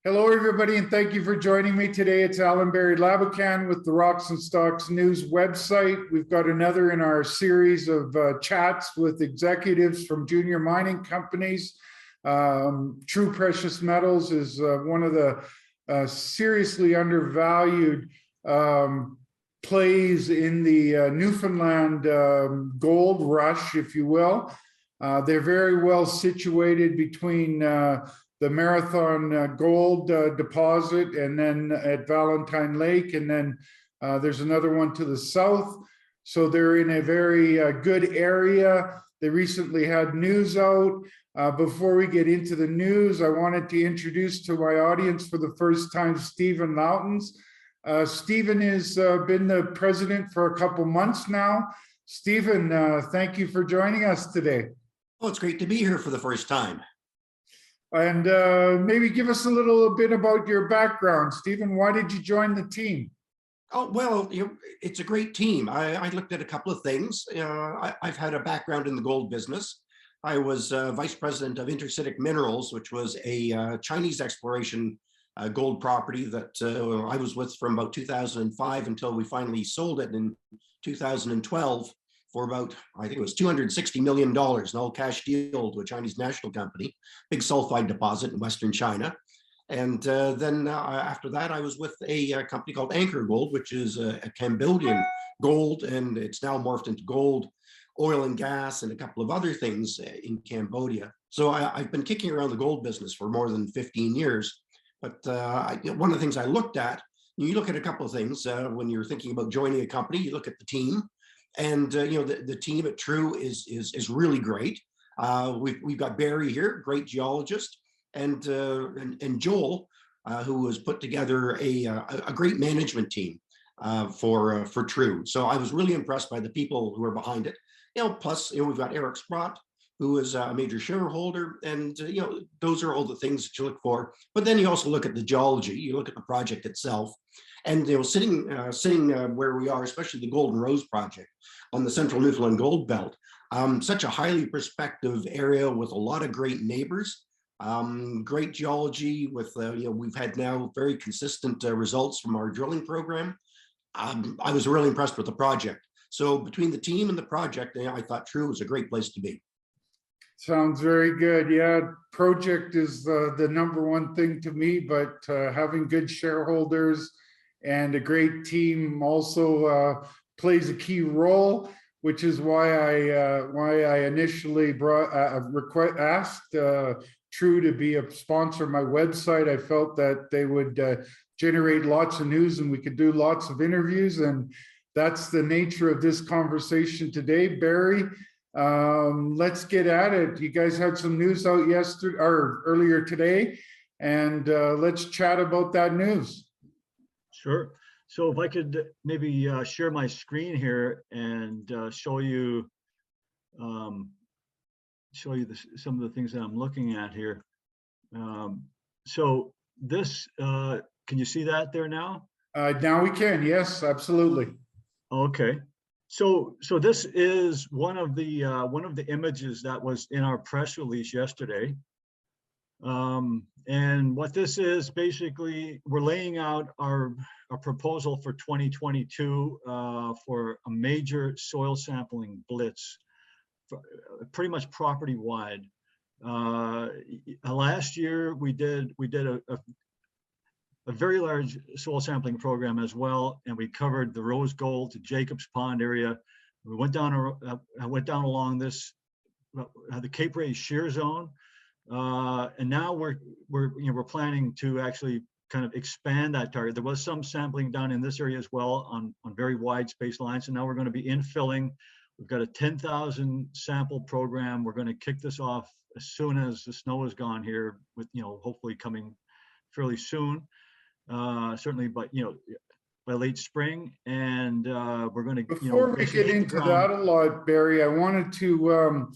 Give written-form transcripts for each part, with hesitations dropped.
Hello, everybody, and thank you for joining me today. It's Allan Laboucan with the Rocks and Stocks News website. We've got another in our series of chats with executives from junior mining companies. TRU Precious Metals is one of the seriously undervalued plays in the Newfoundland gold rush, if you will. They're very well situated between the Marathon gold deposit, and then at Valentine Lake, and then there's another one to the south. So they're in a very good area. They recently had news out. Before we get into the news, I wanted to introduce to my audience for the first time Stephen Mountains. Stephen has been the president for a couple months now. Stephen, thank you for joining us today. Oh, it's great to be here for the first time. And maybe give us a little bit about your background. Stephen, why did you join the team? Oh, well, it's a great team. I looked at a couple of things. I've had a background in the gold business. I was vice president of Intercitic Minerals, which was a Chinese exploration gold property that I was with from about 2005 until we finally sold it in 2012 for about, I think it was $260 million, an all-cash deal to a Chinese national company, big sulfide deposit in Western China. And then after that, I was with a company called Anchor Gold, which is a Cambodian gold, and it's now morphed into gold, oil and gas, and a couple of other things in Cambodia. So I've been kicking around the gold business for more than 15 years. But one of the things I looked at, you look at a couple of things when you're thinking about joining a company, you look at the team. And the team at TRU is really great. We've got Barry here, great geologist, and Joel, who has put together a great management team for TRU. So I was really impressed by the people who are behind it. Plus we've got Eric Sprott, who is a major shareholder, and those are all the things that you look for. But then you also look at the geology, you look at the project itself. And sitting where we are, especially the Golden Rose project on the central Newfoundland gold belt, such a highly prospective area with a lot of great neighbors, great geology with, we've had now very consistent results from our drilling program. I was really impressed with the project. So between the team and the project, I thought TRU was a great place to be. Sounds very good. Yeah, project is the number one thing to me, but having good shareholders and a great team also plays a key role, which is why I initially asked TRU to be a sponsor of my website. I felt that they would generate lots of news and we could do lots of interviews, and that's the nature of this conversation today. Barry, let's get at it. You guys had some news out yesterday or earlier today, and let's chat about that news. Sure. So if I could maybe share my screen here and show you some of the things that I'm looking at here. So this, can you see that there now? Now we can. Yes, absolutely. Okay. So this is one of the images that was in our press release yesterday. And what this is, basically, we're laying out our proposal for 2022 for a major soil sampling blitz, pretty much property wide. Last year we did a very large soil sampling program as well, and we covered the Rose Gold to Jacobs Pond area. We went down along this the Cape Ray shear zone. And now we're planning to actually kind of expand that target. There was some sampling down in this area as well on very wide space lines. And now we're going to be infilling. We've got a 10,000 sample program. We're going to kick this off as soon as the snow is gone here, with hopefully coming fairly soon. Certainly, but by late spring, and we're going to before we get into that a lot, Barry, I wanted to.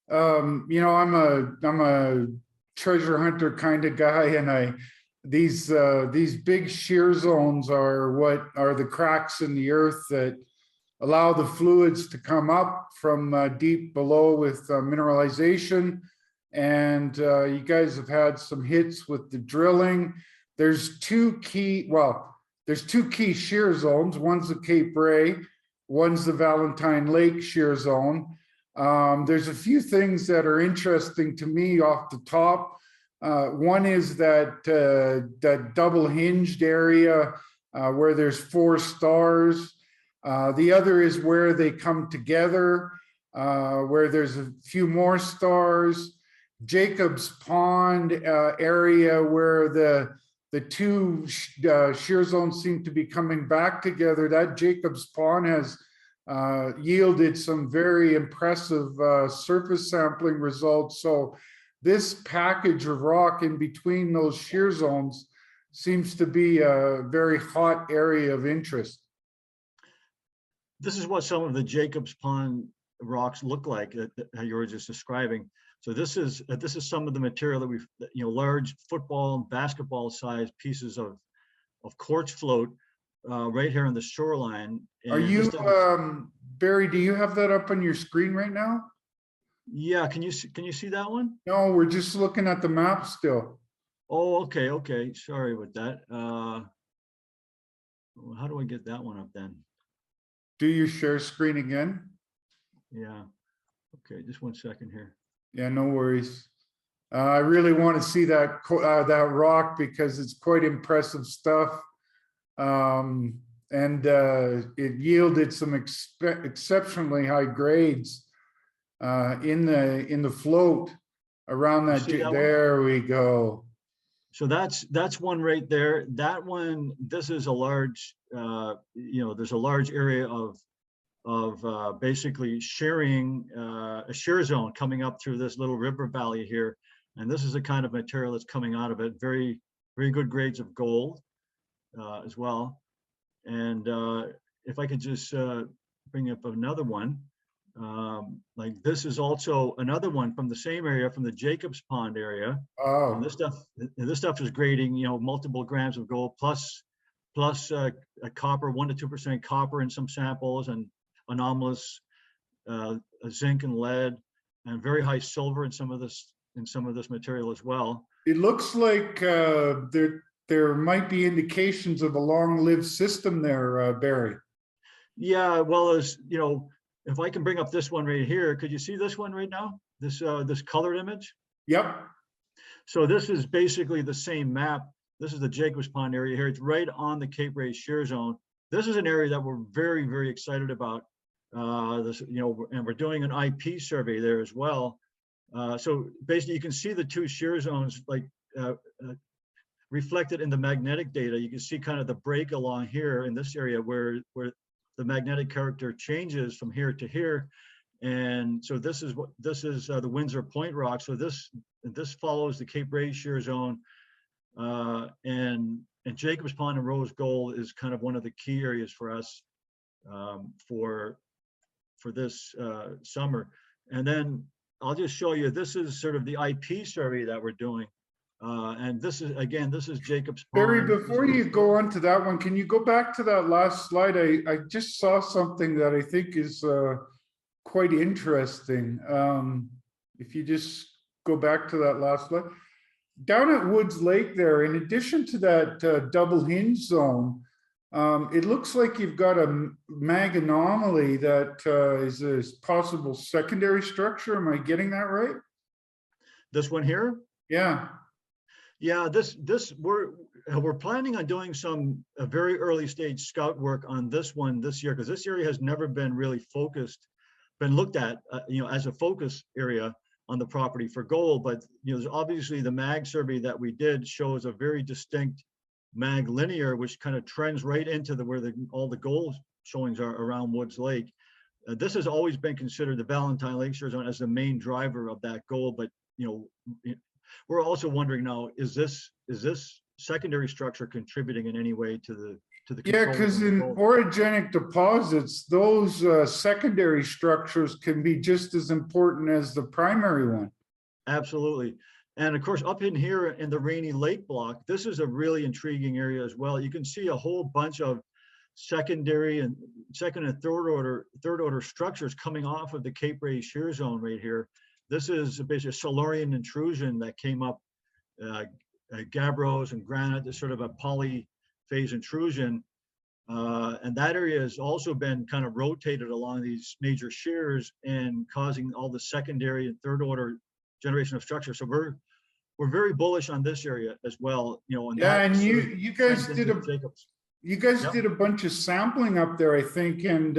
I'm a treasure hunter kind of guy, and these big shear zones are what are the cracks in the earth that allow the fluids to come up from deep below with mineralization. and you guys have had some hits with the drilling. There's two key shear zones. One's the Cape Ray, one's the Valentine Lake shear zone. There's a few things that are interesting to me off the top. One is that double hinged area where there's 4 stars. The other is where they come together, where there's a few more stars. Jacob's Pond area where the two shear zones seem to be coming back together. That Jacob's Pond has yielded some very impressive surface sampling results. So this package of rock in between those shear zones seems to be a very hot area of interest. This is what some of the Jacob's Pond rocks look like that you were just describing. So this is some of the material that we've, large football and basketball sized pieces of quartz float right here on the shoreline. Are you, Barry, do you have that up on your screen right now? Yeah, can you see that one? No, we're just looking at the map still. Oh, okay. Sorry about that. How do I get that one up then? Do your share screen again? Yeah. Okay, just 1 second here. Yeah, no worries. I really want to see that that rock because it's quite impressive stuff. And it yielded some exceptionally high grades in the float around that. There we go. So that's one right there. That one, this is a large, there's a large area of basically shearing, a shear zone coming up through this little river valley here. And this is the kind of material that's coming out of it. Very, very good grades of gold as well. And if I could just bring up another one, like this is also another one from the same area, from the Jacob's Pond area. Oh, and this stuff is grading, multiple grams of gold plus a copper, 1 to 2% copper in some samples, and anomalous zinc and lead, and very high silver in some of this material as well. It looks like there might be indications of a long-lived system there, Barry. Yeah, well, as if I can bring up this one right here, could you see this one right now? This colored image? Yep. So this is basically the same map. This is the Jacob's Pond area here. It's right on the Cape Ray shear zone. This is an area that we're very, very excited about. And we're doing an IP survey there as well. So basically, you can see the two shear zones reflected in the magnetic data. You can see kind of the break along here in this area where the magnetic character changes from here to here. And so this is the Windsor Point rock. So this follows the Cape Ray shear zone, and Jacob's Pond and Rose Gold is kind of one of the key areas for us for this summer. And then I'll just show you, this is sort of the IP survey that we're doing. And this is Jacob's Pond. Barry, before you go on to that one, can you go back to that last slide? I just saw something that I think is quite interesting. If you just go back to that last slide. Down at Woods Lake there, in addition to that double hinge zone, it looks like you've got a mag anomaly that is a possible secondary structure. Am I getting that right? This one here? Yeah. Yeah, we're planning on doing some very early stage scout work on this one this year, because this area has never been really been looked at, as a focus area on the property for gold. But there's obviously the mag survey that we did shows a very distinct mag linear, which kind of trends right into where all the gold showings are around Woods Lake. This has always been considered the Valentine Lake shear zone as the main driver of that gold, but we're also wondering now, is this secondary structure contributing in any way to the Yeah, because in orogenic deposits, those secondary structures can be just as important as the primary one. Absolutely. And of course, up in here in the Rainy Lake block, this is a really intriguing area as well. You can see a whole bunch of second and third order structures coming off of the Cape Ray shear zone right here. This is basically a Silurian intrusion that came up, gabbros and granite. There's sort of a polyphase intrusion. And that area has also been kind of rotated along these major shears and causing all the secondary and third order generation of structure. So we're very bullish on this area as well. And Yeah, and that sort of you guys trends did into Jacobs. you guys Yep. did a bunch of sampling up there, I think, and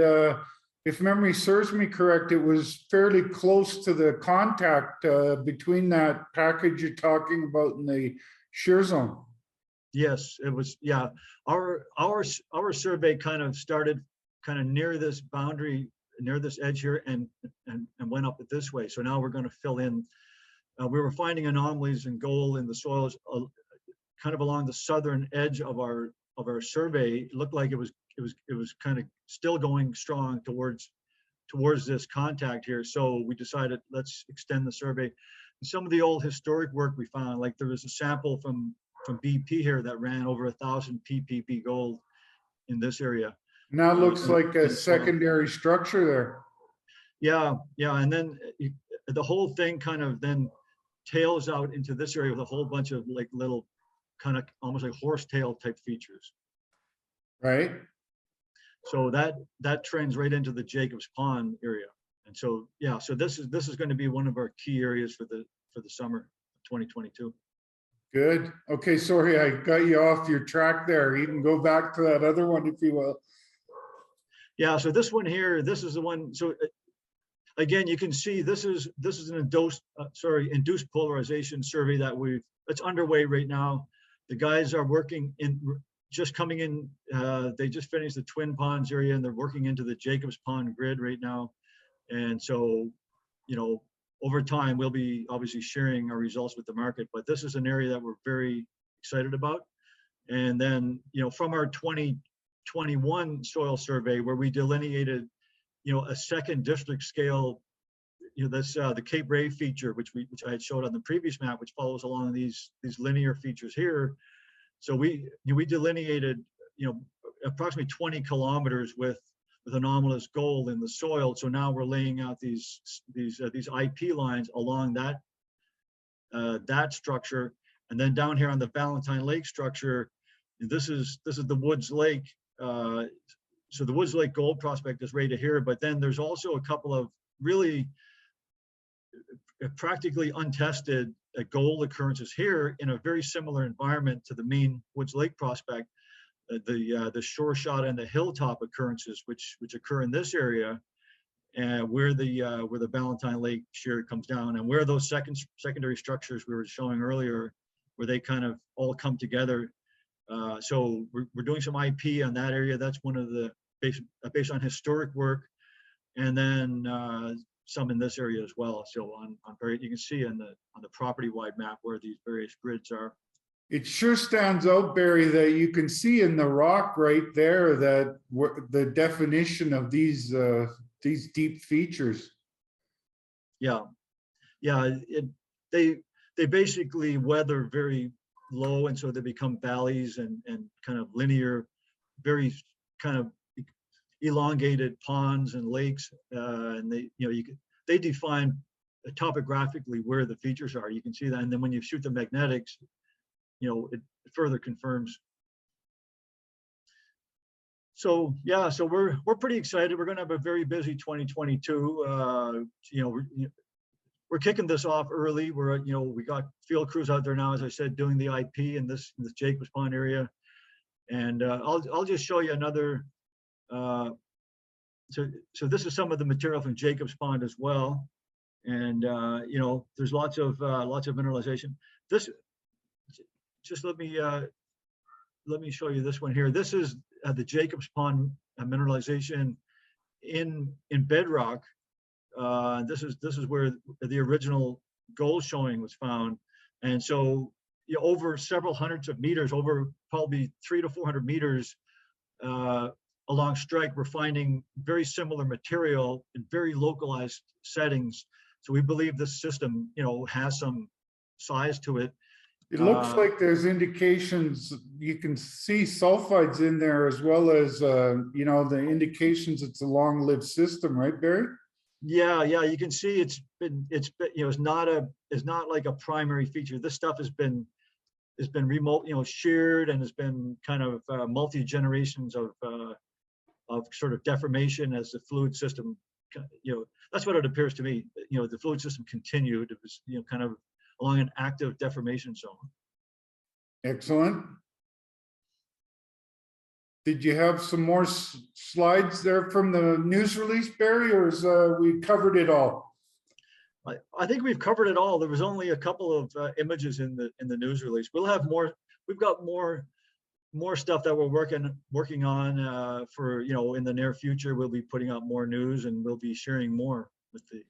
if memory serves me correct, it was fairly close to the contact between that package you're talking about and the shear zone. Yes, it was. Yeah, our survey kind of started kind of near this boundary, near this edge here, and went up it this way. So now we're going to fill in. We were finding anomalies in gold in the soils, kind of along the southern edge of our survey. It looked like it was kind of still going strong towards this contact here. So we decided, let's extend the survey. And some of the old historic work we found, like there was a sample from BP here that ran over 1,000 ppb gold in this area. Now it looks like a secondary structure there. Yeah, and then the whole thing kind of then tails out into this area with a whole bunch of like little kind of almost like horsetail type features. Right. So that trends right into the Jacobs Pond area. And so, yeah, so this is going to be one of our key areas for the summer 2022. Good. Okay, sorry, I got you off your track there. You can go back to that other one if you will. Yeah, so this one here, this is the one. So again, you can see this is an induced polarization survey that's underway right now. The guys are working just coming in. They just finished the Twin Ponds area and they're working into the Jacobs Pond grid right now. And so, over time, we'll be obviously sharing our results with the market, but this is an area that we're very excited about. And then, from our 2021 soil survey where we delineated, a second district scale, that's the Cape Ray feature, which I had showed on the previous map, which follows along these linear features here. So we delineated, approximately 20 kilometers with anomalous gold in the soil. So now we're laying out these IP lines along that structure, and then down here on the Valentine Lake structure, this is the Woods Lake. So the Woods Lake gold prospect is right here, but then there's also a couple of really practically untested gold occurrences here in a very similar environment to the main Woods Lake prospect. The shore shot and the hilltop occurrences, which occur in this area, and where the Valentine Lake shear comes down, and where those secondary structures we were showing earlier, where they kind of all come together. So we're doing some IP on that area. That's one of the based on historic work, and then some in this area as well. So you can see on the property wide map where these various grids are. It sure stands out, Barry, that you can see in the rock right there that the definition of these deep features. Yeah. They basically weather very low, and so they become valleys and kind of linear, very kind of elongated ponds and lakes, and they define topographically where the features are. You can see that, and then when you shoot the magnetics, it further confirms. So yeah, so we're pretty excited. We're going to have a very busy 2022. We're kicking this off early. We got field crews out there now, as I said, doing the IP in this Jacobs Pond area, and I'll just show you another. So this is some of the material from Jacobs Pond as well, and there's lots of mineralization. Just let me show you this one here. This is the Jacobs Pond mineralization in bedrock. This is where the original gold showing was found, and so over several hundreds of meters, over probably 300 to 400 meters along strike, we're finding very similar material in very localized settings. So we believe this system, has some size to it. It looks like there's indications, you can see sulfides in there as well as, the indications it's a long-lived system, right, Barry? Yeah, you can see it's been, it's not like a primary feature. This stuff has been remote, sheared, and has been kind of multi generations of sort of deformation as the fluid system, that's what it appears to me. The fluid system continued. It was, kind of along an active deformation zone. Excellent. Did you have some more slides there from the news release, Barry, or is we covered it all? I think we've covered it all. There was only a couple of images in the news release. We'll have more. We've got more stuff that we're working on for, in the near future. We'll be putting out more news, and we'll be sharing more with the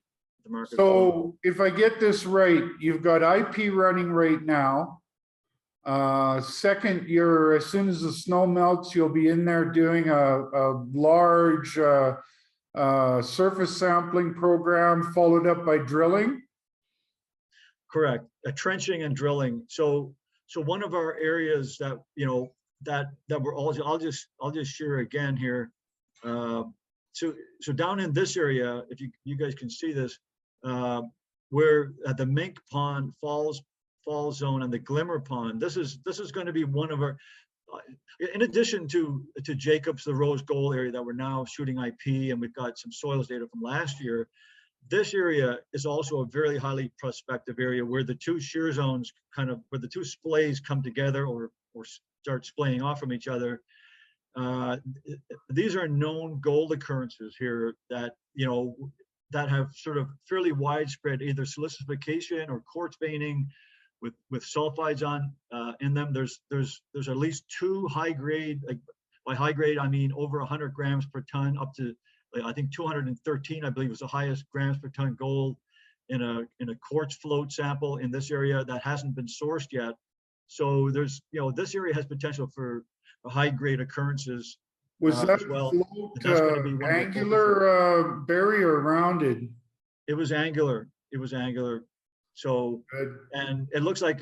market. So if I get this right, you've got IP running right now. Second, as soon as the snow melts, you'll be in there doing a large surface sampling program, followed up by drilling. Correct. Trenching and drilling. So one of our areas that that we're all, I'll just share again here. So down in this area, if you guys can see this, where at the Mink Pond Falls Zone and the Glimmer Pond, this is going to be one of our, in addition to Jacobs, the Rose Gold area that we're now shooting IP, and we've got some soils data from last year. This area is also a very highly prospective area where the two shear zones where the two splays come together or start splaying off from each other. These are known gold occurrences here that, that have sort of fairly widespread either silicification or quartz veining with sulfides in them. There's at least two high grade, by high grade I mean over 100 grams per ton, up to I think 213, I believe, was the highest grams per ton gold in a quartz float sample in this area that hasn't been sourced yet. So there's, this area has potential for high grade occurrences. Was that well. Float angular, Barry, or rounded? It was angular. So, Good. and it looks like,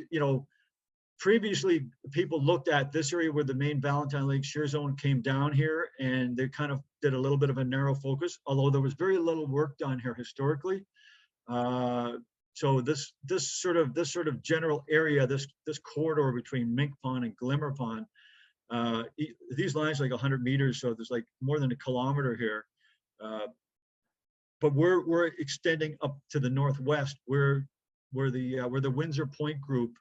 previously people looked at this area where the main Valentine Lake shear zone came down here, and they kind of did a little bit of a narrow focus, although there was very little work done here historically. So this sort of general area, this corridor between Mink Pond and Glimmer Pond, these lines are like 100 meters, so there's like more than a kilometer here. But we're extending up to the northwest where the Windsor Point Group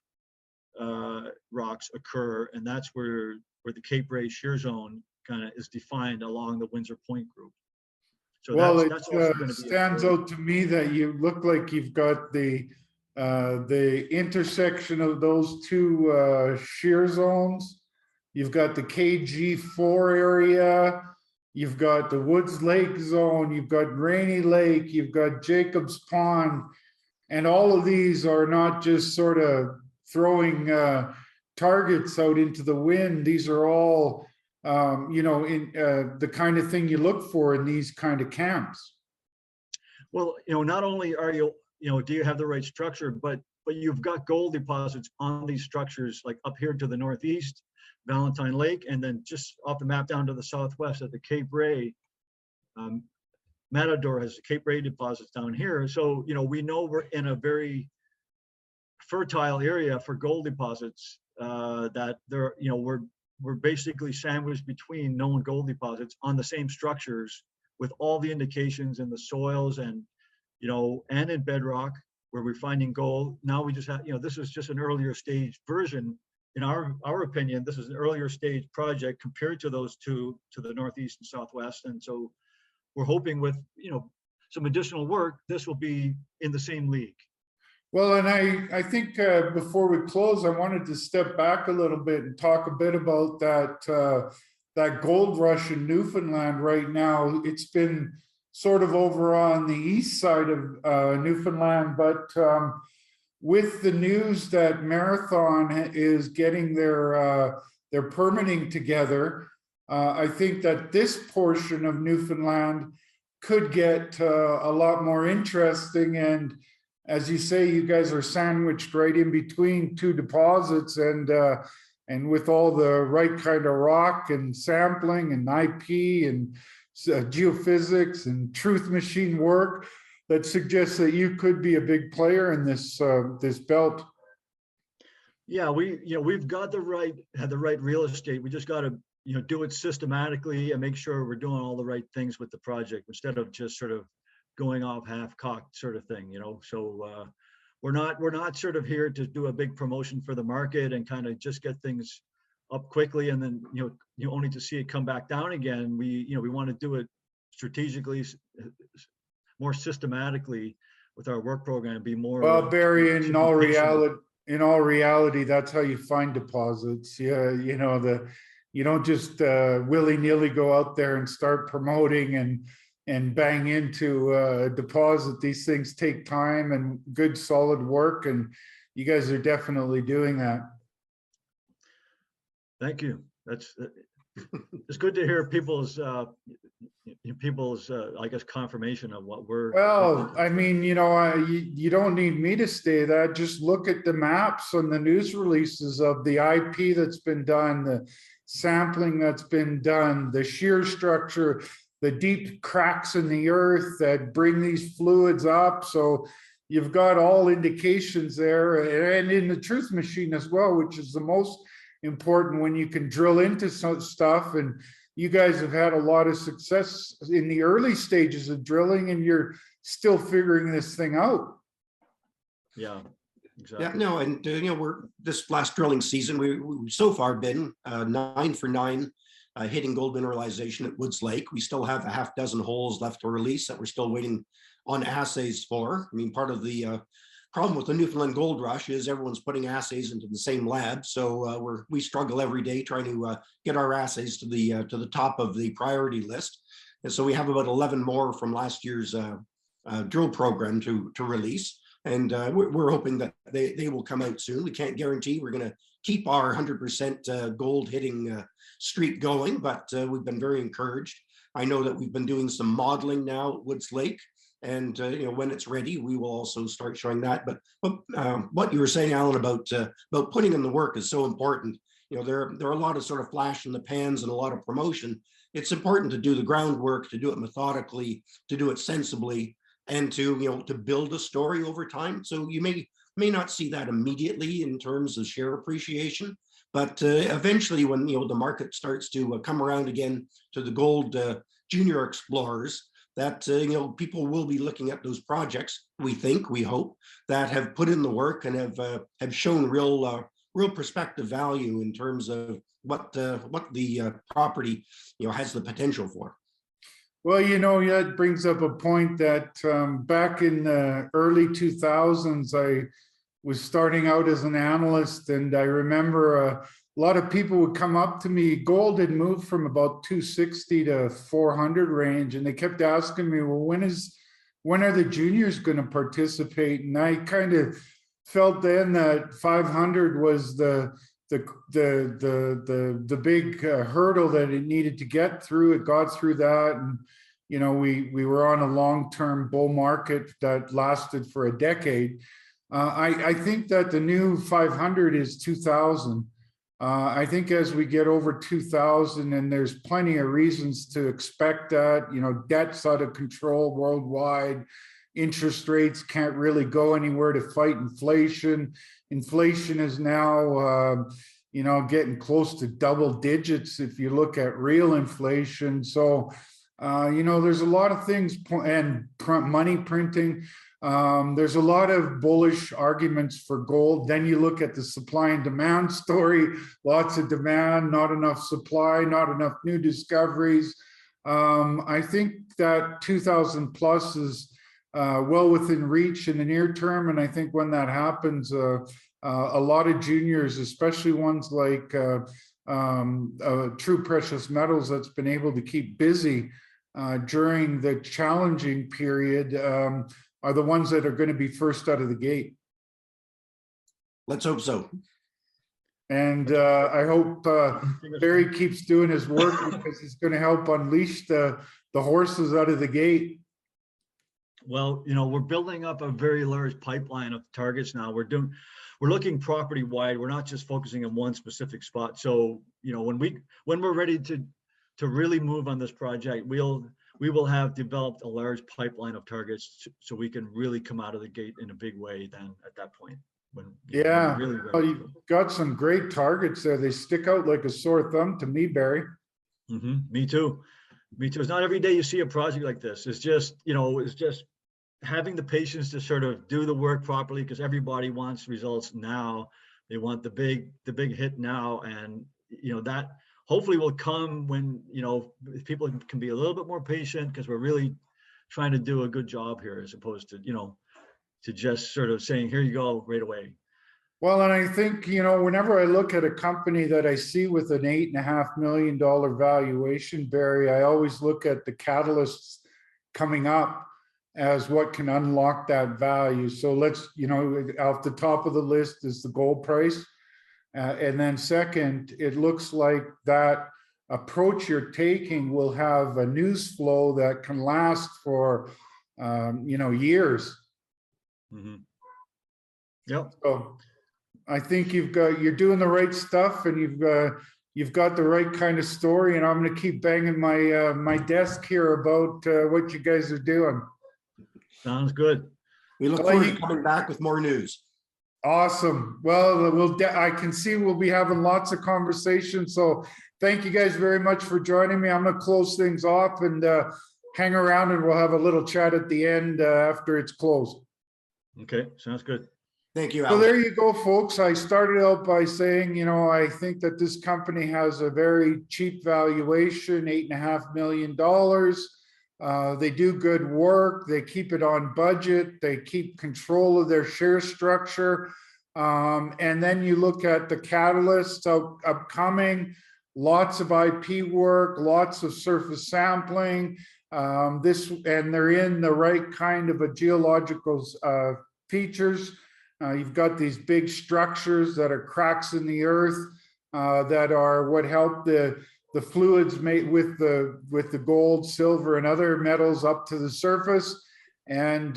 rocks occur, and that's where the Cape Ray shear zone kind of is defined along the Windsor Point Group. So well, that's also going to be stands out to me that you look like you've got the intersection of those two shear zones. You've got the KG4 area, you've got the Woods Lake zone, you've got Rainy Lake, you've got Jacobs Pond, and all of these are not just sort of throwing targets out into the wind. These are all, in the kind of thing you look for in these kind of camps. Well, not only are you, do you have the right structure, but you've got gold deposits on these structures, like up here to the northeast, Valentine Lake, and then just off the map down to the southwest at the Cape Ray. Matador has Cape Ray deposits down here. So, we know we're in a very fertile area for gold deposits, that there, we're basically sandwiched between known gold deposits on the same structures with all the indications in the soils and, and in bedrock where we're finding gold. Now we just have, this is just an earlier stage version. In our opinion, this is an earlier stage project compared to those two to the northeast and southwest. And so we're hoping with, some additional work, this will be in the same league. Well, and I think before we close, I wanted to step back a little bit and talk a bit about that gold rush in Newfoundland right now. It's been sort of over on the east side of Newfoundland, but with the news that Marathon is getting their permitting together, I think that this portion of Newfoundland could get a lot more interesting. And as you say, you guys are sandwiched right in between two deposits, and with all the right kind of rock and sampling and IP and geophysics and truth machine work that suggests that you could be a big player in this this belt. Yeah, we've got the right real estate. We just got to, do it systematically and make sure we're doing all the right things with the project instead of just sort of going off half-cocked sort of thing, So we're not sort of here to do a big promotion for the market and kind of just get things up quickly and then only to see it come back down again. We want to do it strategically, more systematically with our work program, be more. Well, Barry, in all reality, that's how you find deposits. Yeah, you don't just willy-nilly go out there and start promoting and bang into a deposit. These things take time and good solid work, and you guys are definitely doing that. Thank you. It's good to hear people's I guess confirmation of what we're. Well, I mean, you don't need me to say that. Just look at the maps on the news releases of the IP that's been done, the sampling that's been done, the shear structure, the deep cracks in the earth that bring these fluids up. So you've got all indications there, and in the truth machine as well, which is the most important when you can drill into some stuff. And you guys have had a lot of success in the early stages of drilling, and you're still figuring this thing out. Yeah, exactly. Yeah, no, and we're this last drilling season, we've so far been 9 for 9 hitting gold mineralization at Woods Lake. We still have a half dozen holes left to release that we're still waiting on assays for. I mean, part of the problem with the Newfoundland gold rush is everyone's putting assays into the same lab, so we struggle every day trying to get our assays to the top of the priority list. And so we have about 11 more from last year's drill program to release, and we're hoping that they will come out soon. We can't guarantee we're going to keep our 100% gold hitting streak going, but we've been very encouraged. I know that we've been doing some modeling now at Woods Lake, and when it's ready, we will also start showing that. But what you were saying, Allan, about putting in the work is so important. There are a lot of sort of flash in the pans and a lot of promotion. It's important to do the groundwork, to do it methodically, to do it sensibly, and to build a story over time. So you may not see that immediately in terms of share appreciation, but eventually, when the market starts to come around again to the gold junior explorers, that people will be looking at those projects, we hope, that have put in the work and have shown real prospective value in terms of what the property has the potential for. Well, that brings up a point that back in the early 2000s, I was starting out as an analyst, and I remember a lot of people would come up to me. Gold had moved from about 260 to 400 range, and they kept asking me, well, when are the juniors going to participate? And I kind of felt then that 500 was the big hurdle that it needed to get through. It got through that, and we were on a long-term bull market that lasted for a decade. I think that the new 500 is 2000. I think as we get over 2000, and there's plenty of reasons to expect that, debt's out of control worldwide. Interest rates can't really go anywhere to fight inflation. Inflation is now, getting close to double digits if you look at real inflation. So, there's a lot of things, and money printing. There's a lot of bullish arguments for gold. Then you look at the supply and demand story, lots of demand, not enough supply, not enough new discoveries. I think that 2000 plus is well within reach in the near term. And I think when that happens, a lot of juniors, especially ones like TRU Precious Metals that's been able to keep busy during the challenging period, are the ones that are going to be first out of the gate. Let's hope so. And I hope Barry keeps doing his work, because he's going to help unleash the horses out of the gate. Well, we're building up a very large pipeline of targets now. We're looking property wide. We're not just focusing on one specific spot. So, when we're ready to to really move on this project, we will have developed a large pipeline of targets so we can really come out of the gate in a big way then at that point. When Yeah, we're really well, ready. you've got some great targets there. They stick out like a sore thumb to me, Barry. Me too. Me too. It's not every day you see a project like this. It's just, it's just having the patience to sort of do the work properly, because everybody wants results now. They want the big hit now. And, that hopefully will come when, people can be a little bit more patient, because we're really trying to do a good job here, as opposed to, to just sort of saying, here you go right away. Well, and I think, whenever I look at a company that I see with an $8.5 million valuation, Barry, I always look at the catalysts coming up as what can unlock that value. So let's, off the top of the list is the gold price. And then second, it looks like that approach you're taking will have a news flow that can last for, years. Mm-hmm. Yep. So I think you're doing the right stuff, and you've got the right kind of story, and I'm going to keep banging my my desk here about what you guys are doing. Sounds good. We look forward to coming back with more news. Awesome. Well, I can see we'll be having lots of conversations. So thank you guys very much for joining me. I'm going to close things off and hang around, and we'll have a little chat at the end after it's closed. Okay, sounds good. Thank you, So Allan. there you go, folks. I started out by saying, I think that this company has a very cheap valuation, $8.5 million. They do good work. They keep it on budget. They keep control of their share structure. And then you look at the catalysts upcoming, lots of IP work, lots of surface sampling. And they're in the right kind of a geological features. You've got these big structures that are cracks in the earth that are what help the fluids made with the gold, silver, and other metals up to the surface. And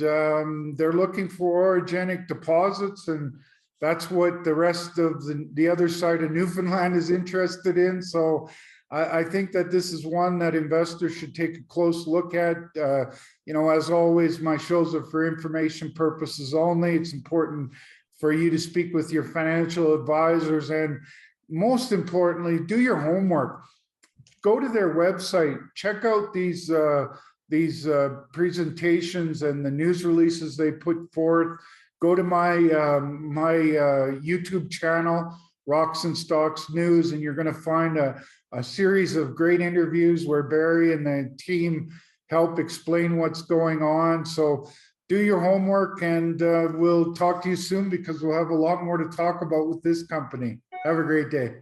they're looking for orogenic deposits, and that's what the rest of the other side of Newfoundland is interested in. So I think that this is one that investors should take a close look at. As always, my shows are for information purposes only. It's important for you to speak with your financial advisors, and most importantly, do your homework. Go to their website, check out these presentations and the news releases they put forth. Go to my YouTube channel, Rocks and Stocks News, and you're going to find a series of great interviews where Barry and the team help explain what's going on. So do your homework, and we'll talk to you soon, because we'll have a lot more to talk about with this company. Have a great day.